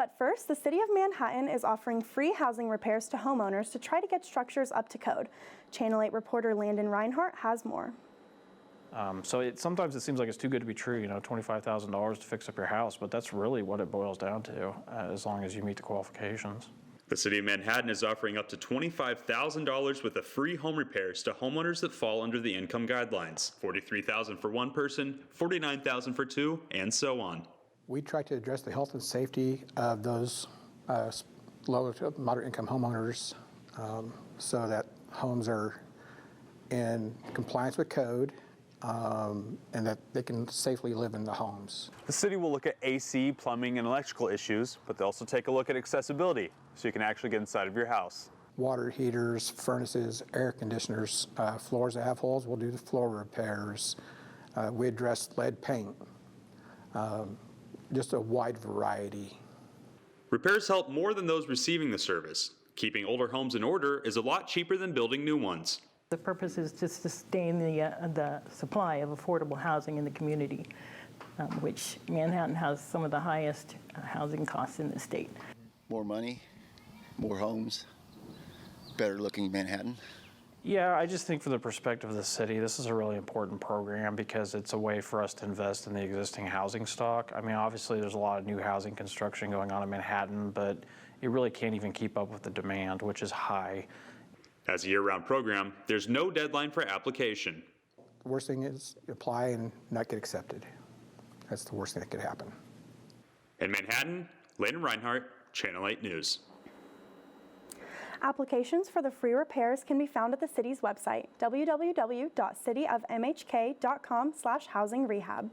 But first, the City of Manhattan is offering free housing repairs to homeowners to try to get structures up to code. Channel 8 reporter Landon Reinhart has more. Sometimes it seems like it's too good to be true, you know, $25,000 to fix up your house, but that's really what it boils down to, as long as you meet the qualifications. The City of Manhattan is offering up to $25,000 worth of free home repairs to homeowners that fall under the income guidelines. $43,000 for one person, $49,000 for two, and so on. We try to address the health and safety of those low to moderate income homeowners so that homes are in compliance with code and that they can safely live in the homes. The city will look at AC, plumbing, and electrical issues, but they'll also take a look at accessibility so you can actually get inside of your house. Water heaters, furnaces, air conditioners, floors that have holes, we'll do the floor repairs. We address lead paint, just a wide variety. Repairs help more than those receiving the service. Keeping older homes in order is a lot cheaper than building new ones. The purpose is to sustain the supply of affordable housing in the community, which Manhattan has some of the highest housing costs in the state. More money, more homes, better looking Manhattan. Yeah, I just think from the perspective of the city, this is a really important program because it's a way for us to invest in the existing housing stock. I mean, obviously there's a lot of new housing construction going on in Manhattan, but it really can't even keep up with the demand, which is high. As a year-round program, there's no deadline for application. The worst thing is apply and not get accepted. That's the worst thing that could happen. In Manhattan, Landon Reinhart, Channel 8 News. Applications for the free repairs can be found at the city's website, www.cityofmhk.com/housingrehab.